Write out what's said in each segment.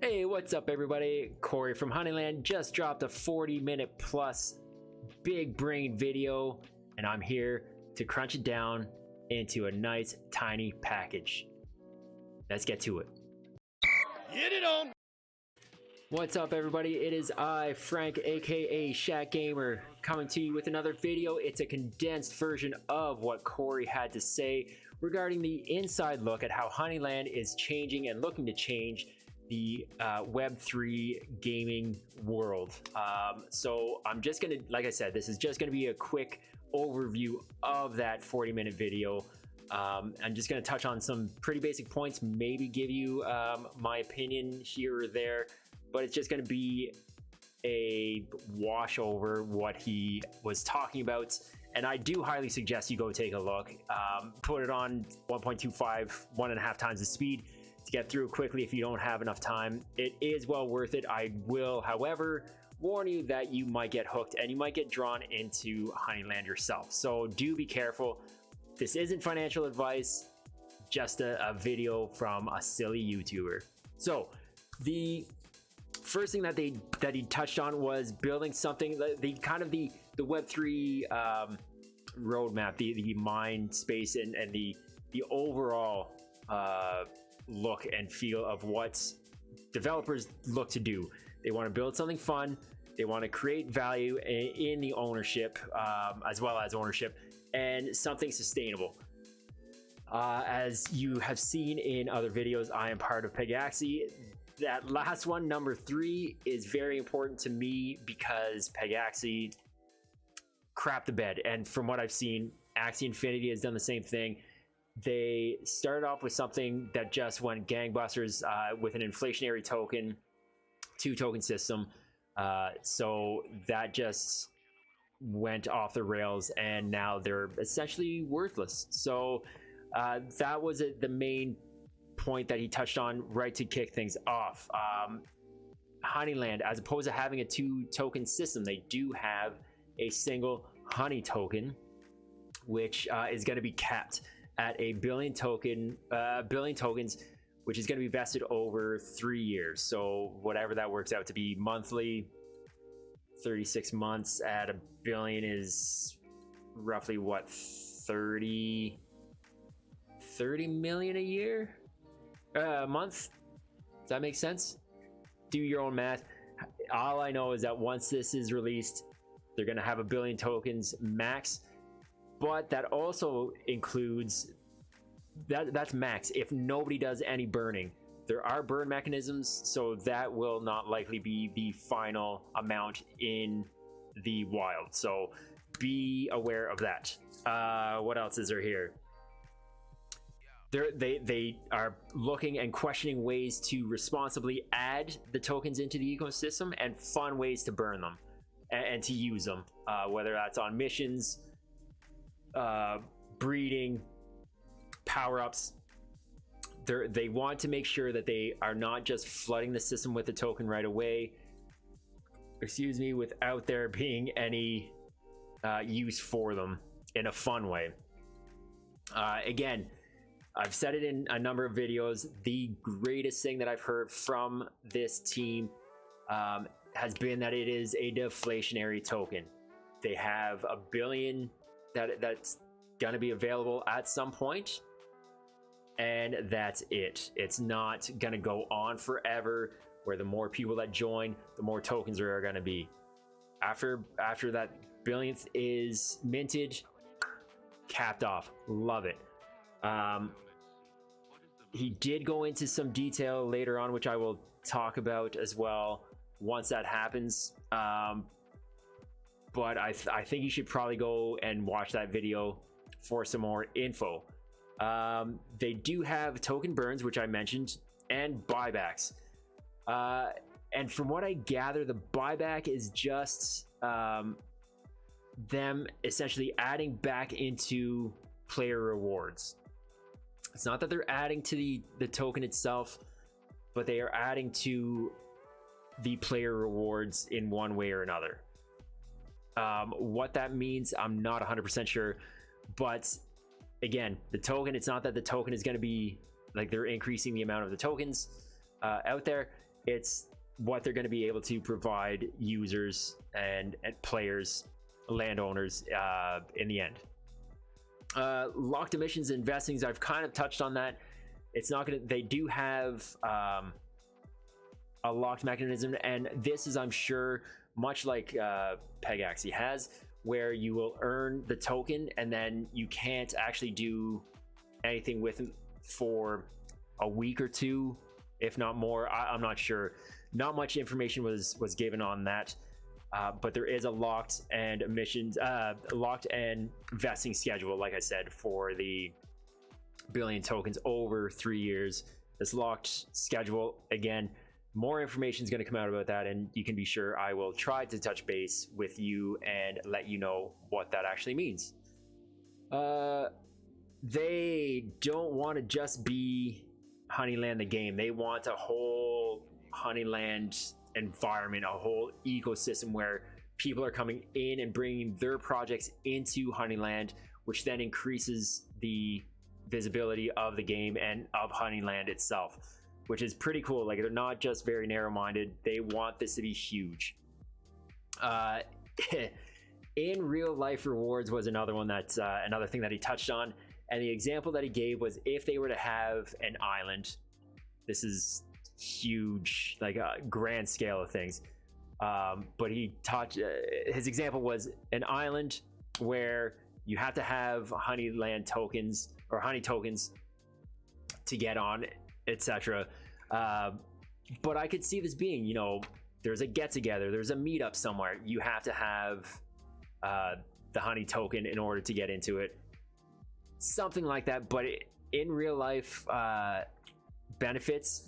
Hey, what's up everybody? Corey from Honeyland just dropped a 40-minute plus big brain video, and I'm here to crunch it down into a nice tiny package. Let's get to it. Get it on! What's up everybody? It is I, Frank, aka Shaq Gamer, coming to you with another video. It's a condensed version of what Corey had to say regarding the inside look at how Honeyland is changing and looking to change the Web3 gaming world. So I'm just gonna, like I said, this is just gonna be a quick overview of that 40-minute video. I'm just gonna touch on some pretty basic points, maybe give you my opinion here or there, but it's just gonna be a wash over what he was talking about. And I do highly suggest you go take a look. Put it on 1.25, 1.5 times the speed to get through quickly if you don't have enough time. It is well worth it. I will, however, warn you that you might get hooked and you might get drawn into Honeyland yourself. So do be careful. This isn't financial advice, just a video from a silly YouTuber. So the first thing that he touched on was building something, the Web3 roadmap, the mind space and the overall look and feel of what developers look to do. They want to build something fun. They want to create value in the ownership, as well as ownership, and something sustainable. As you have seen in other videos, I am part of Pegaxi. That last one, number 3, is very important to me because Pegaxi crapped the bed. And from what I've seen, Axie Infinity has done the same thing. They started off with something that just went gangbusters with an inflationary token, 2-token system. So that just went off the rails, and now they're essentially worthless. So that was the main point that he touched on right to kick things off. Honeyland, as opposed to having a 2-token system, they do have a single honey token, which is going to be capped at a billion tokens, which is going to be vested over 3 years. So whatever that works out to be monthly, 36 months at a billion is roughly what, 30 million a year, a month. Does that make sense? Do your own math. All I know is that once this is released, they're going to have a billion tokens max. But that also includes that's max if nobody does any burning. There are burn mechanisms, so that will not likely be the final amount in the wild. So be aware of that. What else is there here? They are looking and questioning ways to responsibly add the tokens into the ecosystem and fun ways to burn them and to use them, whether that's on missions, breeding, power-ups. They want to make sure that they are not just flooding the system with the token right away, without there being any use for them in a fun way. Again, I've said it in a number of videos, the greatest thing that I've heard from this team has been that it is a deflationary token. They have a billion that's going to be available at some point, and that's it. It's not going to go on forever, where the more people that join, the more tokens there are going to be. After that billionth is minted, capped off. Love it. He did go into some detail later on, which I will talk about as well once that happens. But I think you should probably go and watch that video for some more info. They do have token burns, which I mentioned, and buybacks. And from what I gather, the buyback is just them essentially adding back into player rewards. It's not that they're adding to the token itself, but they are adding to the player rewards in one way or another. What that means, I'm not 100% sure, but again, the token, it's not that the token is going to be like they're increasing the amount of the tokens out there. it's what they're going to be able to provide users and players, landowners in the end. Locked emissions and vestings, I've kind of touched on that. It's not gonna, they do have a locked mechanism, and this is, I'm sure, much like Pegaxi has, where you will earn the token and then you can't actually do anything with it for a week or two, if not more. I'm not sure. Not much information was given on that, but there is a locked and vesting schedule, like I said, for the billion tokens over 3 years. This locked schedule, again, more information is going to come out about that, and you can be sure I will try to touch base with you and let you know what that actually means. They don't want to just be Honeyland the game. They want a whole Honeyland environment, a whole ecosystem where people are coming in and bringing their projects into Honeyland, which then increases the visibility of the game and of Honeyland itself, which is pretty cool. Like, they're not just very narrow-minded. They want this to be huge. In real life rewards was another one that's another thing that he touched on, and the example that he gave was if they were to have an island. This is huge, like a grand scale of things, but he touched his example was an island where you have to have Honeyland tokens or honey tokens to get on, etc. But I could see this being, you know, there's a get together, there's a meetup somewhere, you have to have the honey token in order to get into it, something like that. But in real life, benefits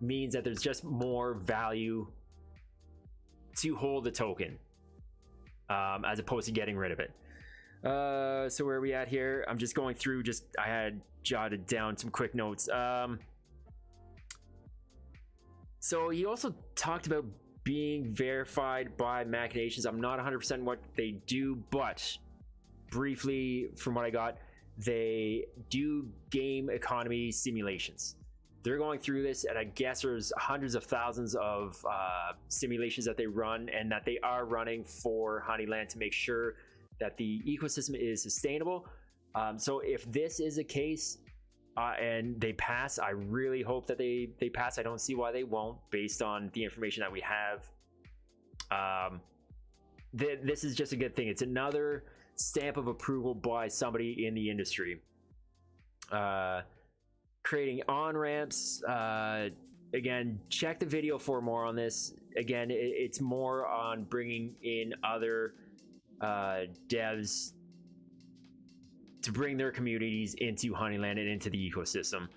means that there's just more value to hold the token, as opposed to getting rid of it. So where are we at here? I'm just going through, I had jotted down some quick notes. So he also talked about being verified by machinations. I'm not 100% what they do, but briefly from what I got, they do game economy simulations. They're going through this, and I guess there's hundreds of thousands of simulations that they run and that they are running for Honeyland to make sure that the ecosystem is sustainable. So if this is a case and they pass, I really hope that they pass. I don't see why they won't, based on the information that we have. This is just a good thing. It's another stamp of approval by somebody in the industry. Creating on-ramps, again, check the video for more on this. Again, it's more on bringing in other devs to bring their communities into Honeyland and into the ecosystem.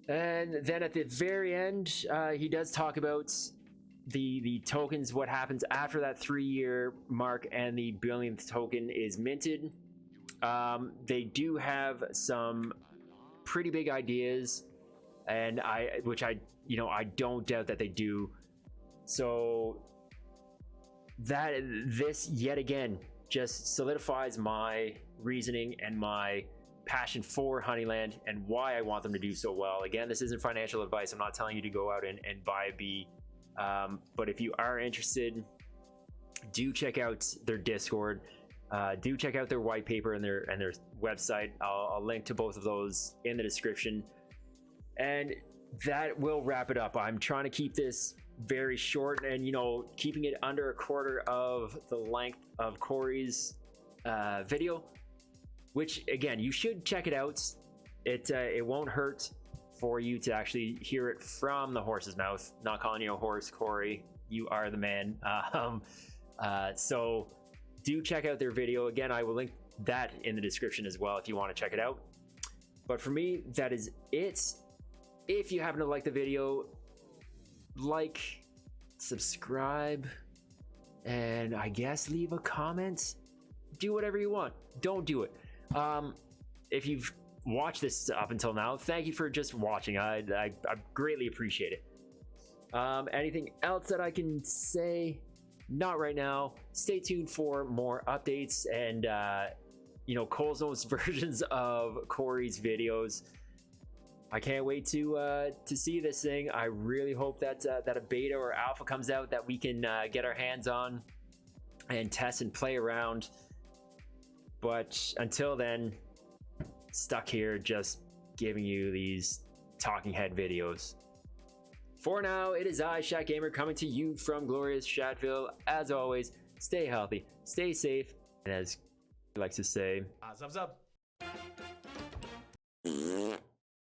And then at the very end, he does talk about the tokens, what happens after that 3-year mark and the billionth token is minted. They do have some pretty big ideas, and I don't doubt that they do. So this yet again just solidifies my reasoning and my passion for Honeyland and why I want them to do so well. Again, this isn't financial advice. I'm not telling you to go out and buy a bee, but if you are interested, do check out their Discord. Do check out their white paper and their website. I'll link to both of those in the description. And that will wrap it up. I'm trying to keep this very short, and keeping it under a quarter of the length of Corey's video, which again, you should check it out. It won't hurt for you to actually hear it from the horse's mouth. Not calling you a horse, Corey. You are the man. So do check out their video. Again, I will link that in the description as well if you want to check it out. But for me, that is it. If you happen to like the video, like, subscribe, and I guess leave a comment. Do whatever you want. Don't do it. If you've watched this up until now, thank you for just watching. I greatly appreciate it. Anything else that I can say? Not right now. Stay tuned for more updates and Colezone's versions of Corey's videos. I can't wait to see this thing. I really hope that that a beta or alpha comes out that we can get our hands on and test and play around. But until then, stuck here just giving you these talking head videos. For now, it is I, Shat Gamer, coming to you from glorious Shatville. As always, stay healthy, stay safe, and as he likes to say, Zub zub.